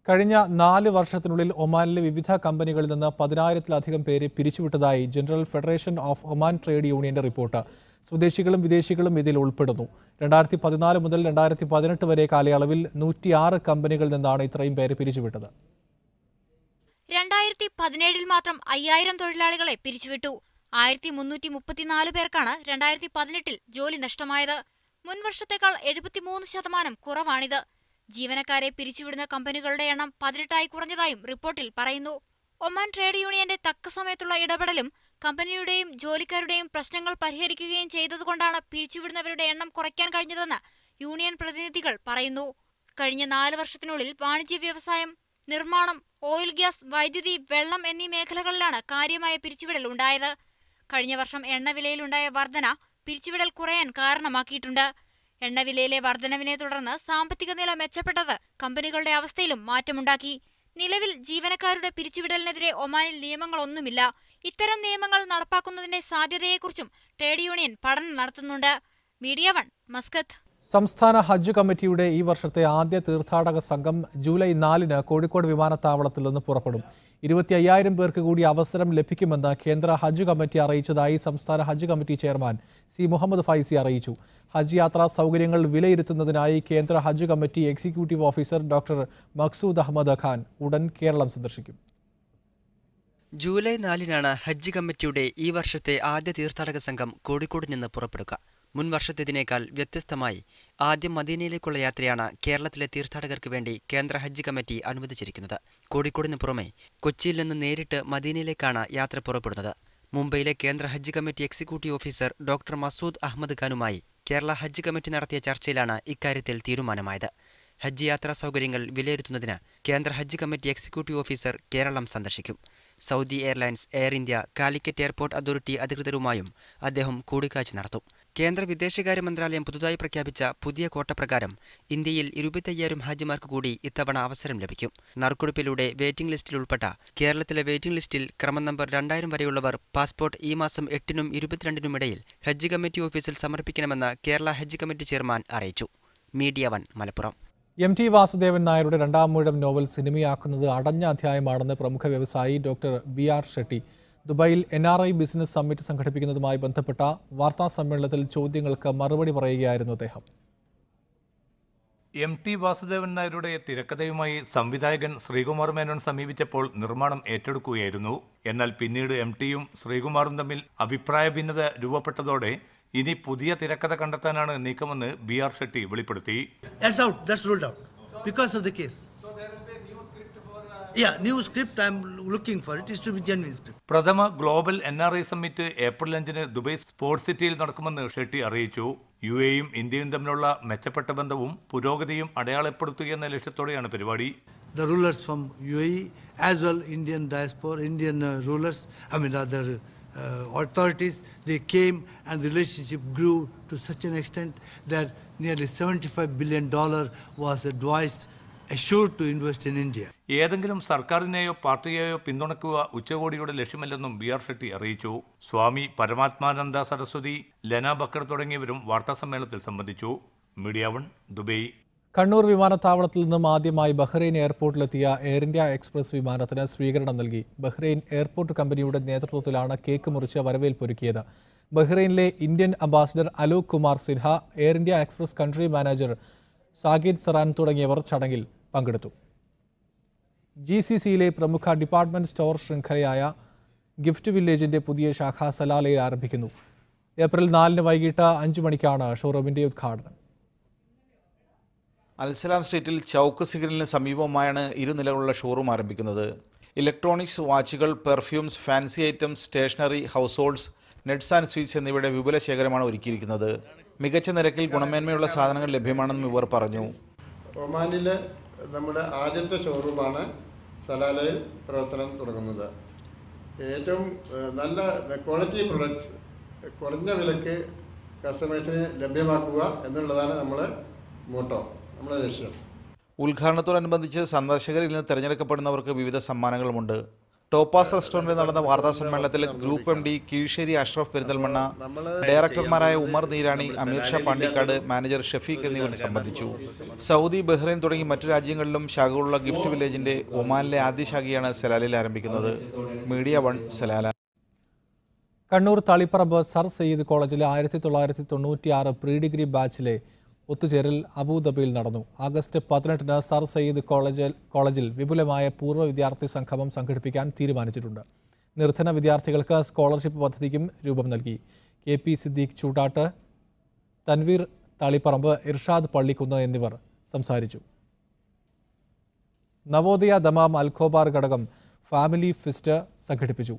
കഴിഞ്ഞ 4 വർഷത്തിനുള്ളിൽ ഒമാനിലെ വിവിധ കമ്പനികളിൽ നിന്ന് 10,000-ലധികം പേരെ പിരിച്ചുവിട്ടതായി General Federation of Oman Trade യൂണിയന്റെ റിപ്പോർട്ട്. സ്വദേശികളും വിദേശികളും ഇതിൽ ഉൾപ്പെടുന്നു. 2014 മുതൽ 2018 വരെ കാലയളവിൽ 106 കമ്പനികളിൽ നിന്നാണ് ഇത്രയും പേരെ പിരിച്ചുവിട്ടത്. 2017 മാത്രം 5000 തൊഴിലാളികളെ പിരിച്ചുവിട്ടു. 1334 പേർക്കാണ് 2018 ജോലി നഷ്ടമായത്. മുൻ വർഷത്തേക്കാൾ 73% കുറവാണിത്. ജീവനക്കാരെ പിരിച്ചുവിടുന്ന കമ്പനികളുടെ എണ്ണം 18 കുറഞ്ഞതായും റിപ്പോർട്ടിൽ പറയുന്നു. ഒമാൻ ട്രേഡ് യൂണിയന്റെ തക്ക സമയത്തുള്ള ഇടപെടലും കമ്പനിയുടെയും ജോലിക്കാരുടെയും പ്രശ്നങ്ങൾ പരിഹരിക്കുകയും ചെയ്തതുകൊണ്ടാണ് പിരിച്ചുവിടുന്നവരുടെ എണ്ണം കുറയ്ക്കാൻ കഴിഞ്ഞതെന്ന് യൂണിയൻ പ്രതിനിധികൾ പറയുന്നു. കഴിഞ്ഞ 4 വർഷത്തിനുള്ളിൽ വാണിജ്യ വ്യവസായം, നിർമ്മാണം, ഓയിൽ ഗ്യാസ്, വൈദ്യുതി, വെള്ളം എന്നീ മേഖലകളിലാണ് കാര്യമായ പിരിച്ചുവിടൽ ഉണ്ടായത്. കഴിഞ്ഞ വർഷം എണ്ണവിലയിലുണ്ടായ വർധന പിരിച്ചുവിടൽ കുറയാൻ കാരണമാക്കിയിട്ടുണ്ട്. എണ്ണവിലയിലെ വർധനവിനെ തുടർന്ന് സാമ്പത്തിക നില മെച്ചപ്പെട്ടത് കമ്പനികളുടെ അവസ്ഥയിലും മാറ്റമുണ്ടാക്കി. നിലവിൽ ജീവനക്കാരുടെ പിരിച്ചുവിടലിനെതിരെ ഒമാനിൽ നിയമങ്ങളൊന്നുമില്ല. ഇത്തരം നിയമങ്ങൾ നടപ്പാക്കുന്നതിന്റെ സാധ്യതയെക്കുറിച്ചും ട്രേഡ് യൂണിയൻ പഠനം നടത്തുന്നുണ്ട്. Media 1, Muscat. സംസ്ഥാന ഹജ്ജ് കമ്മിറ്റിയുടെ ഈ വർഷത്തെ ആദ്യ തീർത്ഥാടക സംഘം ജൂലൈ 4-ന് കോഴിക്കോട് വിമാനത്താവളത്തിൽ നിന്ന് പുറപ്പെടും. 25,000 പേർക്ക് കൂടി അവസരം ലഭിക്കുമെന്ന് കേന്ദ്ര ഹജ്ജ് കമ്മിറ്റി അറിയിച്ചതായി സംസ്ഥാന ഹജ്ജ് committee chairman C Muhammad Faizi അറിയിച്ചു. ഹജ്ജ് യാത്രാ സൗകര്യങ്ങൾ വിലയിരുത്തുന്നതിനായി കേന്ദ്ര ഹജ്ജ് committee executive officer doctor Maqsood Ahmed Khan ഉടൻ കേരളം സന്ദർശിക്കും. ജൂലൈ 4-നാണ് ഹജ്ജ് കമ്മിറ്റിയുടെ ഈ വർഷത്തെ ആദ്യ തീർത്ഥാടക സംഘം കോഴിക്കോട് നിന്ന് പുറപ്പെടുക. മുൻ വർഷത്തേതിനേക്കാൾ വ്യത്യസ്തമായി ആദ്യം മദീനയിലേക്കുള്ള യാത്രയാണ് കേരളത്തിലെ തീർത്ഥാടകർക്ക് വേണ്ടി കേന്ദ്ര ഹജ്ജ് കമ്മിറ്റി അനുവദിച്ചിരിക്കുന്നത്. കോഴിക്കോടിന് പുറമെ കൊച്ചിയിൽ നിന്ന് നേരിട്ട് മദീനയിലേക്കാണ് യാത്ര പുറപ്പെടുന്നത്. മുംബൈയിലെ കേന്ദ്ര ഹജ്ജ് committee executive officer doctor Masood Ahmed ഖാനുമായി കേരള ഹജ്ജ് കമ്മിറ്റി നടത്തിയ ചർച്ചയിലാണ് ഇക്കാര്യത്തിൽ തീരുമാനമായത്. ഹജ്ജ് യാത്രാ സൗകര്യങ്ങൾ വിലയിരുത്തുന്നതിന് കേന്ദ്ര ഹജ്ജ് കമ്മിറ്റി എക്സിക്യൂട്ടീവ് ഓഫീസർ കേരളം സന്ദർശിക്കും. Saudi Airlines, Air India, Calicut airport authority അധികൃതരുമായും അദ്ദേഹം കൂടിക്കാഴ്ച നടത്തും. കേന്ദ്ര വിദേശകാര്യ മന്ത്രാലയം പുതുതായി പ്രഖ്യാപിച്ച പുതിയ കോട്ട പ്രകാരം ഇന്ത്യയിൽ 25,000 ഹാജിമാർക്ക് കൂടി ഇത്തവണ അവസരം ലഭിക്കും. നറുക്കെടുപ്പിലൂടെ വെയിറ്റിംഗ് ലിസ്റ്റിൽ ഉൾപ്പെട്ട കേരളത്തിലെ വെയിറ്റിംഗ് ലിസ്റ്റിൽ ക്രമം നമ്പർ 2000 വരെയുള്ളവർ പാസ്പോർട്ട് ഈ മാസം 8-നും 22-നും ഇടയിൽ ഹജ്ജ് കമ്മിറ്റി ഓഫീസിൽ സമർപ്പിക്കണമെന്ന് കേരള ഹജ്ജ് കമ്മിറ്റി ചെയർമാൻ അറിയിച്ചു. മീഡിയ 1, മലപ്പുറം. MT വാസുദേവൻ നായരുടെ 2ാം മൂഴം നോവൽ സിനിമയാക്കുന്നത് അടഞ്ഞ അധ്യായമാണെന്ന് പ്രമുഖ വ്യവസായി ഡോക്ടർ BR ഷെട്ടി ദുബായിൽ NRI ബിസിനസ് സമ്മിറ്റ് സംഘടിപ്പിക്കുന്നതുമായി ബന്ധപ്പെട്ട വാർത്താ സമ്മേളനത്തിൽ ചോദ്യങ്ങൾക്ക് മറുപടി പറയുകയായിരുന്നു അദ്ദേഹം. MT വാസുദേവൻ നായരുടെ തിരക്കഥയുമായി സംവിധായകൻ ശ്രീകുമാർ മേനോൻ സമീപിച്ചപ്പോൾ നിർമ്മാണം ഏറ്റെടുക്കുകയായിരുന്നു. എന്നാൽ പിന്നീട് MTയും ശ്രീകുമാറും തമ്മിൽ അഭിപ്രായ ഭിന്നത രൂപപ്പെട്ടതോടെ ഇനി പുതിയ തിരക്കഥ കണ്ടെത്താനാണ് നീക്കമെന്ന് BR ഷെട്ടി വെളിപ്പെടുത്തി. പ്രഥമ ഗ്ലോബൽ NRI സമ്മിറ്റ് ഏപ്രിൽ 5-ന് ദുബായ് സ്പോർട്സ് സിറ്റിയിൽ നടക്കുമെന്ന് ഷെട്ടി അറിയിച്ചു. UAEയും ഇന്ത്യയും തമ്മിലുള്ള മെച്ചപ്പെട്ട ബന്ധവും പുരോഗതിയും അടയാളപ്പെടുത്തുകയെന്ന ലക്ഷ്യത്തോടെയാണ് പരിപാടി. The rulers from UAE as well Indian diaspora, Indian rulers, authorities, they came and the relationship grew to such an extent that nearly $75 billion was advised, assured to invest in India. ഏതെങ്കിലും സർക്കാരിനെയോ പാർട്ടിയെയോ പിന്തുണയ്ക്കുക ഉച്ചകോടിയുടെ ലക്ഷ്യമല്ലെന്നും BR Shetty അറിയിച്ചു. സ്വാമി പരമാത്മാനന്ദ സരസ്വതി, ലെന ബക്കർ തുടങ്ങിയവരും വാർത്താസമ്മേളനത്തിൽ സംബന്ധിച്ചു. Media 1, Dubai. Kannur വിമാനത്താവളത്തിൽ നിന്നും ആദ്യമായി Bahrain എയർപോർട്ടിലെത്തിയ എയർ ഇന്ത്യ എക്സ്പ്രസ് വിമാനത്തിന് സ്വീകരണം നൽകി. ബഹ്റൈൻ എയർപോർട്ട് കമ്പനിയുടെ നേതൃത്വത്തിലാണ് കേക്ക് മുറിച്ച് വരവേൽപ്പൊരുക്കിയത്. ബഹ്റൈനിലെ Indian ambassador Alok Kumar Sinha, Air India Express country manager Sajid Saran തുടങ്ങിയവർ ചടങ്ങിൽ പങ്കെടുത്തു. GCCയിലെ പ്രമുഖ ഡിപ്പാർട്ട്മെന്റ് സ്റ്റോർ ശൃംഖലയായ ഗിഫ്റ്റ് വില്ലേജിന്റെ പുതിയ ശാഖ സലാലയിൽ ആരംഭിക്കുന്നു. ഏപ്രിൽ 4-ന് വൈകിട്ട് 5 മണിക്കാണ് ഷോറൂമിന്റെ ഉദ്ഘാടനം. അൽസലാം സ്ട്രീറ്റിൽ ചൗക്ക് സിഗ്നലിന് സമീപമായാണ് ഇരുനിലകളുള്ള ഷോറൂം ആരംഭിക്കുന്നത്. ഇലക്ട്രോണിക്സ്, വാച്ചുകൾ, perfumes, fancy items, stationery, households, nuts and sweets എന്നിവയുടെ വിപുല ശേഖരമാണ് ഒരുക്കിയിരിക്കുന്നത്. മികച്ച നിരക്കിൽ ഗുണമേന്മയുള്ള സാധനങ്ങൾ ലഭ്യമാണെന്നും ഇവർ പറഞ്ഞു. ഒമാനിലെ നമ്മുടെ ആദ്യത്തെ ഷോറൂമാണ് സലാലയിൽ പ്രവർത്തനം തുടങ്ങുന്നത്. ഏറ്റവും നല്ല ക്വാളിറ്റി പ്രൊഡക്ട്സ് കുറഞ്ഞ വിലക്ക് കസ്റ്റമേഴ്സിന് ലഭ്യമാക്കുക എന്നുള്ളതാണ് നമ്മുടെ മോട്ടോ, നമ്മുടെ ലക്ഷ്യം. ഉദ്ഘാടനത്തോടനുബന്ധിച്ച് സന്ദർശകരിൽ നിന്ന് തിരഞ്ഞെടുക്കപ്പെടുന്നവർക്ക് വിവിധ സമ്മാനങ്ങളുമുണ്ട്. ടോപ്പാസ് റെസ്റ്റോറന്റിൽ നടന്ന വാർത്താ സമ്മേളനത്തിൽ ഗ്രൂപ്പ് MD കീഴ്ശ്ശേരി അഷ്റഫ് പെരിന്തൽമണ്ണ, ഡയറക്ടർമാരായ ഉമർ നീരാണി, അമീർ ഷാ പാണ്ടിക്കാട്, മാനേജർ ഷഫീഖ് എന്നിവർ സംബന്ധിച്ചു. സൗദി, ബഹ്റൈൻ തുടങ്ങി മറ്റു രാജ്യങ്ങളിലും ശാഖകളുള്ള ഗിഫ്റ്റ് വില്ലേജിന്റെ ഒമാനിലെ ആദ്യ ശാഖയാണ് സലാലയിൽ ആരംഭിക്കുന്നത്. മീഡിയ 1 സലാല. കണ്ണൂർ തളിപ്പറമ്പ് സർ സയ്യിദ് കോളേജിലെ 1996 പ്രീ ഡിഗ്രി ബാച്ചിലെ ഒത്തുചേരൽ അബുദാബിയിൽ നടന്നു. ആഗസ്റ്റ് 18-ന് സർ സയ്യിദ് കോളേജിൽ വിപുലമായ പൂർവ്വ വിദ്യാർത്ഥി സംഗമം സംഘടിപ്പിക്കാൻ തീരുമാനിച്ചിട്ടുണ്ട്. നിർധന വിദ്യാർത്ഥികൾക്ക് സ്കോളർഷിപ്പ് പദ്ധതിക്കും രൂപം നൽകി. KP സിദ്ദീഖ് ചൂടാട്ട്, തൻവീർ തളിപ്പറമ്പ്, ഇർഷാദ് പള്ളിക്കുന്ന് എന്നിവർ സംസാരിച്ചു. നവോദയ ദമാം അൽഖോബാർ ഘടകം ഫാമിലി ഫെസ്റ്റ് സംഘടിപ്പിച്ചു.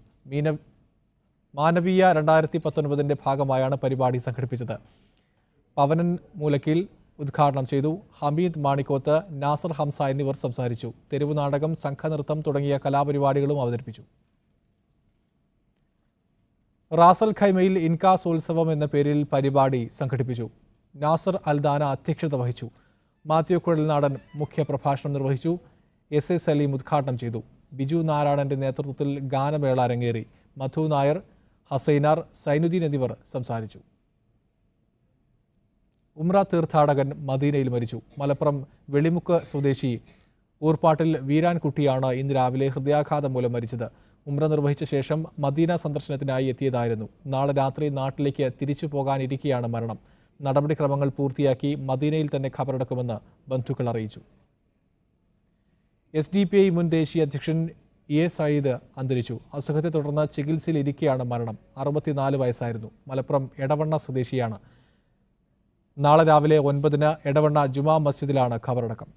മാനവീയ 2019 ഭാഗമായാണ് പരിപാടി സംഘടിപ്പിച്ചത്. പവനൻ മൂലക്കീൽ ഉദ്ഘാടനം ചെയ്തു. ഹമീദ് മാണിക്കോത്ത്, നാസർ ഹംസ എന്നിവർ സംസാരിച്ചു. തെരുവു നാടകം, സംഘനൃത്തം തുടങ്ങിയ കലാപരിപാടികളും അവതരിപ്പിച്ചു. റാസൽ ഖൈമയിൽ ഇൻകാസോത്സവം എന്ന പേരിൽ പരിപാടി സംഘടിപ്പിച്ചു. നാസർ അൽദാന അധ്യക്ഷത വഹിച്ചു. മാത്യു കുഴൽനാടൻ മുഖ്യപ്രഭാഷണം നിർവഹിച്ചു. SS സലീം ഉദ്ഘാടനം ചെയ്തു. ബിജു നാരായണന്റെ നേതൃത്വത്തിൽ ഗാനമേള അരങ്ങേറി. മധു നായർ, ഹസൈനാർ, സൈനുദ്ദീൻ എന്നിവർ സംസാരിച്ചു. ഉംറ തീർത്ഥാടകൻ മദീനയിൽ മരിച്ചു. മലപ്പുറം വെളിമുക്ക് സ്വദേശി ഊർപ്പാട്ടിൽ വീരാൻകുട്ടിയാണ് ഇന്ന് രാവിലെ ഹൃദയാഘാതം മൂലം മരിച്ചത്. ഉംറ നിർവഹിച്ച ശേഷം മദീന സന്ദർശനത്തിനായി എത്തിയതായിരുന്നു. നാളെ രാത്രി നാട്ടിലേക്ക് തിരിച്ചു പോകാനിരിക്കെയാണ് മരണം. നടപടിക്രമങ്ങൾ പൂർത്തിയാക്കി മദീനയിൽ തന്നെ ഖബറടക്കുമെന്ന് ബന്ധുക്കൾ അറിയിച്ചു. SDPI മുൻ ദേശീയ അധ്യക്ഷൻ A. സയ്യിദ് അന്തരിച്ചു. അസുഖത്തെ തുടർന്ന് ചികിത്സയിലിരിക്കെയാണ് മരണം. 64 വയസ്സായിരുന്നു. മലപ്പുറം എടവണ്ണ സ്വദേശിയാണ്. നാളെ രാവിലെ 9-ന് എടവണ്ണ ജുമാ മസ്ജിദിലാണ് ഖബറടക്കം.